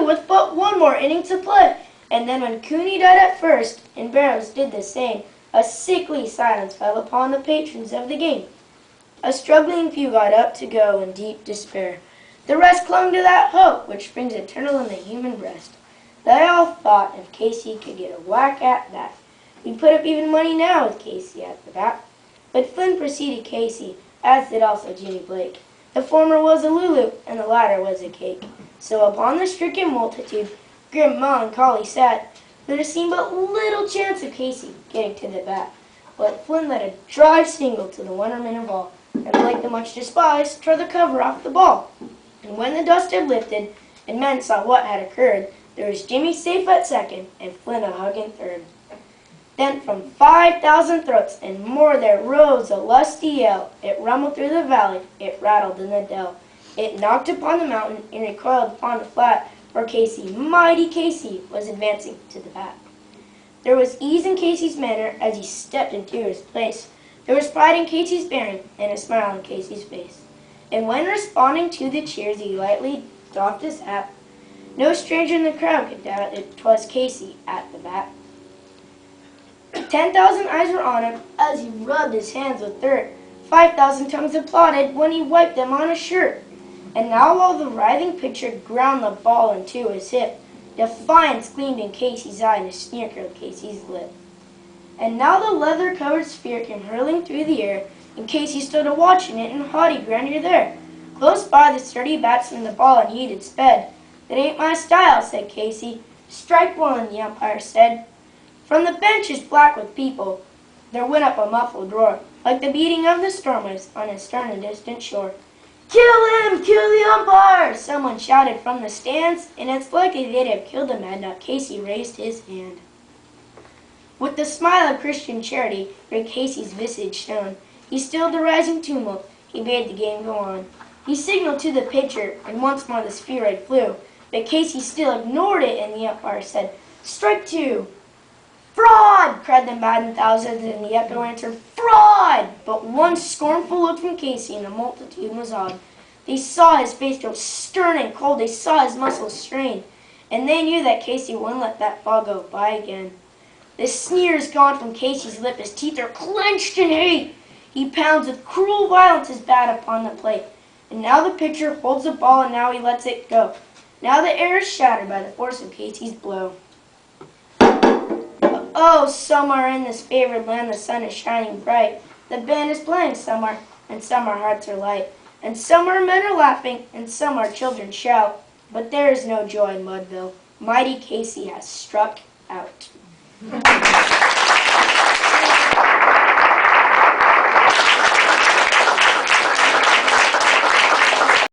with but one more inning to play. And then when Cooney died at first, and Barrows did the same, a sickly silence fell upon the patrons of the game. A struggling few got up to go in deep despair. The rest clung to that hope which springs eternal in the human breast. They all thought if Casey could get a whack at that, we'd put up even money now with Casey at the bat. But Flynn preceded Casey, as did also Jimmy Blake. The former was a Lulu, and the latter was a cake. So upon the stricken multitude, grim melancholy sat, there seemed but little chance of Casey getting to the bat. But Flynn led a drive single to the wonderment of all, and Blake, the much despised, tore the cover off the ball. And when the dust had lifted, and men saw what had occurred, there was Jimmy safe at second, and Flynn a hugging third. Then from 5,000 throats and more there rose a lusty yell. It rumbled through the valley, it rattled in the dell. It knocked upon the mountain and recoiled upon the flat, where Casey, mighty Casey, was advancing to the bat. There was ease in Casey's manner as he stepped into his place. There was pride in Casey's bearing and a smile on Casey's face. And when responding to the cheers he lightly doffed his hat, no stranger in the crowd could doubt it 'twas Casey at the bat. 10,000 eyes were on him as he rubbed his hands with dirt. 5,000 tongues applauded when he wiped them on his shirt. And now while the writhing pitcher ground the ball into his hip, defiance gleamed in Casey's eye and a sneer curled Casey's lip. And now the leather-covered sphere came hurling through the air, and Casey stood a-watching it in haughty grandeur there. Close by the sturdy batsman the ball unheeded sped. "That ain't my style," said Casey. "Strike one," the umpire said. From the benches black with people, there went up a muffled roar, like the beating of the storm waves on a stern and distant shore. "Kill him! Kill the umpire!" someone shouted from the stands, and it's likely they'd have killed him had not Casey raised his hand. With the smile of Christian charity, great Casey's visage shone. He stilled the rising tumult, he bade the game go on. He signaled to the pitcher, and once more the spheroid flew, but Casey still ignored it, and the umpire said, "Strike two." "Fraud!" cried the maddened thousands, and the echo answered, "Fraud!" But one scornful look from Casey, and the multitude was awed. They saw his face grow stern and cold, they saw his muscles strain, and they knew that Casey wouldn't let that ball go by again. The sneer is gone from Casey's lip, his teeth are clenched in hate. He pounds with cruel violence his bat upon the plate. And now the pitcher holds the ball, and now he lets it go. Now the air is shattered by the force of Casey's blow. Oh, somewhere in this favored land the sun is shining bright. The band is playing somewhere, and somewhere hearts are light. And somewhere men are laughing, and somewhere children shout. But there is no joy in Mudville. Mighty Casey has struck out.